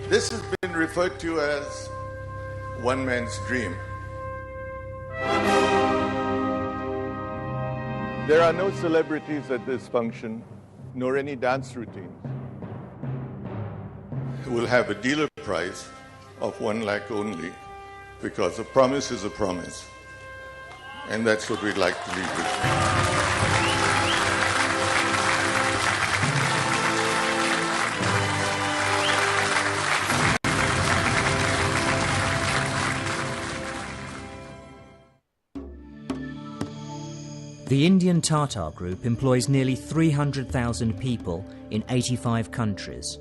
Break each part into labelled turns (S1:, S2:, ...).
S1: This has been referred to as one man's dream. There are no celebrities at this function, nor any dance routines. We'll have a dealer price of 1 lakh only, because a promise is a promise. And that's what we'd like to leave with.
S2: The Indian Tata Group employs nearly 300,000 people in 85 countries.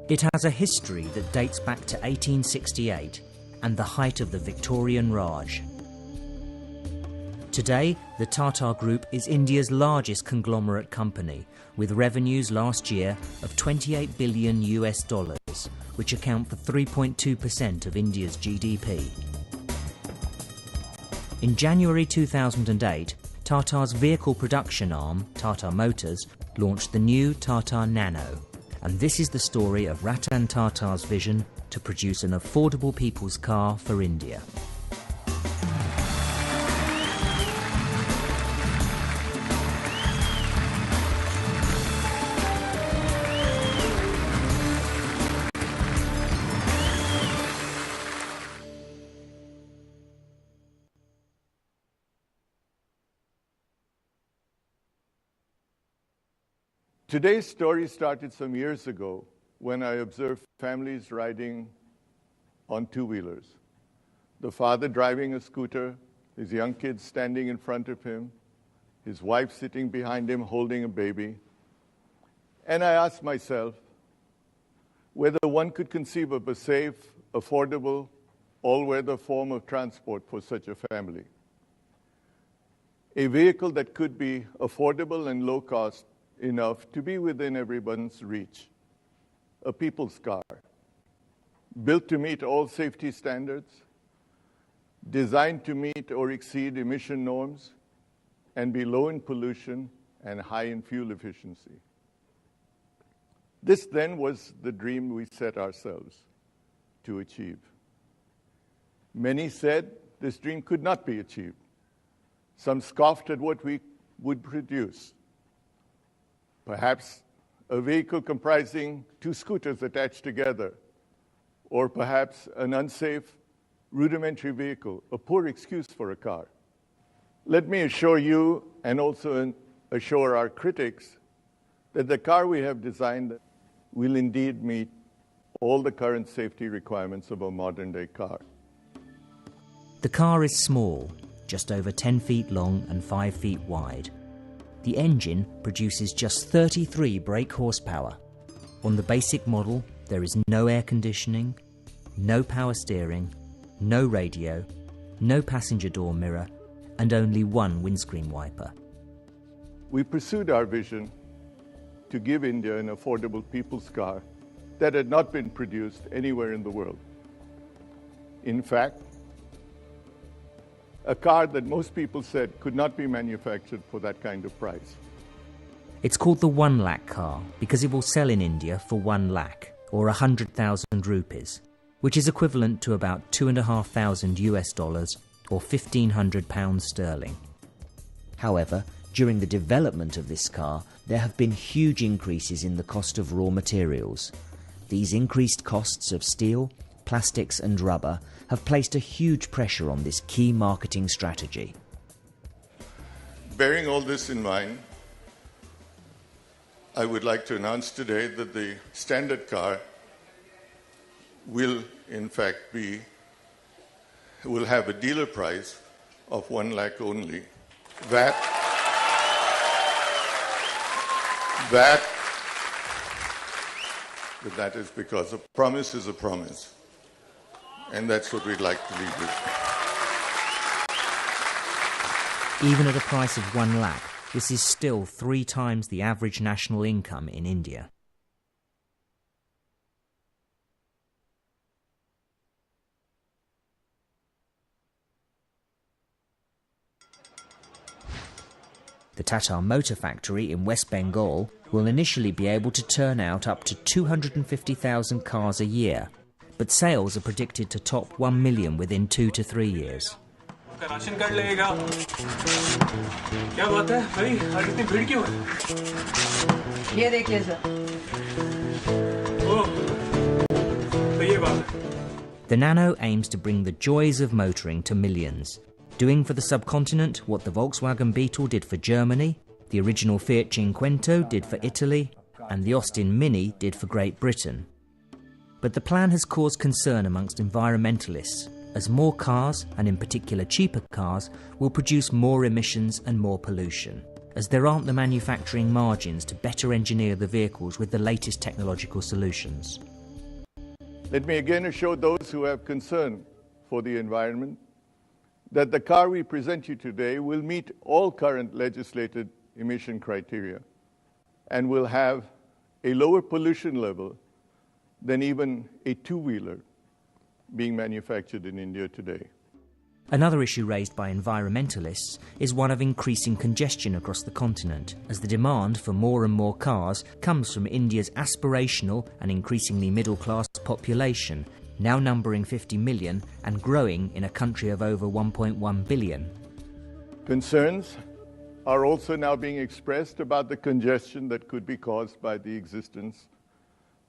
S2: It has a history that dates back to 1868 and the height of the Victorian Raj. Today, the Tata Group is India's largest conglomerate company, with revenues last year of $28 billion, which account for 3.2% of India's GDP. In January 2008, Tata's vehicle production arm, Tata Motors, launched the new Tata Nano. And this is the story of Ratan Tata's vision to produce an affordable people's car for India.
S1: Today's story started some years ago when I observed families riding on two-wheelers. The father driving a scooter, his young kids standing in front of him, his wife sitting behind him holding a baby. And I asked myself whether one could conceive of a safe, affordable, all-weather form of transport for such a family. A vehicle that could be affordable and low cost enough to be within everyone's reach. A people's car, built to meet all safety standards, designed to meet or exceed emission norms, and be low in pollution and high in fuel efficiency. This then was the dream we set ourselves to achieve. Many said this dream could not be achieved. Some scoffed at what we would produce. Perhaps a vehicle comprising two scooters attached together, or perhaps an unsafe, rudimentary vehicle, a poor excuse for a car. Let me assure you, and also assure our critics, that the car we have designed will indeed meet all the current safety requirements of a modern-day car.
S2: The car is small, just over 10 feet long and 5 feet wide. The engine produces just 33 brake horsepower. On the basic model, there is no air conditioning, no power steering, no radio, no passenger door mirror, and only one windscreen wiper.
S1: We pursued our vision to give India an affordable people's car that had not been produced anywhere in the world. In fact, a car that most people said could not be manufactured for that kind of price.
S2: It's called the 1 lakh car because it will sell in India for 1 lakh, or 100,000 rupees, which is equivalent to about $2,500 or 1,500 pounds sterling. However, during the development of this car, there have been huge increases in the cost of raw materials. These increased costs of steel, plastics and rubber have placed a huge pressure on this key marketing strategy.
S1: Bearing all this in mind, I would like to announce today that the standard car will in fact will have a dealer price of 1 lakh only. That is because a promise is a promise. And that's what we'd like to leave with.
S2: Even at a price of 1 lakh, this is still 3 times the average national income in India. The Tata motor factory in West Bengal will initially be able to turn out up to 250,000 cars a year, but sales are predicted to top 1 million within 2 to 3 years.
S3: Ration card लगेगा क्या बात है भाई आज इतनी भीड़ क्यों है
S4: ये देखिए सर
S3: ओह तो ये बात है
S2: The Nano aims to bring the joys of motoring to millions, doing for the subcontinent what the Volkswagen Beetle did for Germany, the original Fiat Cinquecento did for Italy, and the Austin Mini did for Great Britain. But the plan has caused concern amongst environmentalists, as more cars, and in particular cheaper cars, will produce more emissions and more pollution, as there aren't the manufacturing margins to better engineer the vehicles with the latest technological solutions.
S1: Let me again assure those who have concern for the environment that the car we present you today will meet all current legislated emission criteria and will have a lower pollution level than even a two-wheeler being manufactured in India today.
S2: Another issue raised by environmentalists is one of increasing congestion across the continent, as the demand for more and more cars comes from India's aspirational and increasingly middle-class population, now numbering 50 million and growing in a country of over 1.1 billion.
S1: Concerns are also now being expressed about the congestion that could be caused by the existence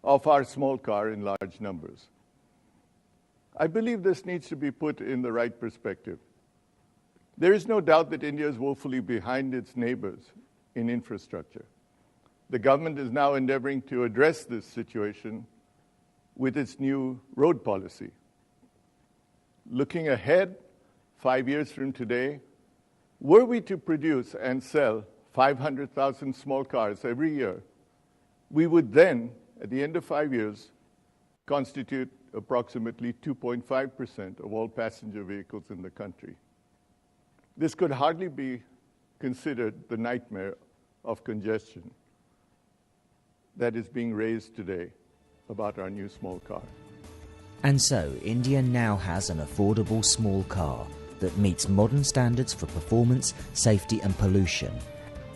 S1: of our small car in large numbers. I believe this needs to be put in the right perspective. There is no doubt that India is woefully behind its neighbors in infrastructure. The government is now endeavoring to address this situation with its new road policy. Looking ahead, 5 years from today, were we to produce and sell 500,000 small cars every year, we would then, at the end of 5 years, constitute approximately 2.5% of all passenger vehicles in the country. This could hardly be considered the nightmare of congestion that is being raised today about our new small car.
S2: And so, India now has an affordable small car that meets modern standards for performance, safety and pollution,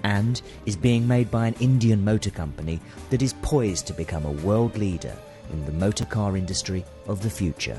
S2: and is being made by an Indian motor company that is poised to become a world leader in the motor car industry of the future.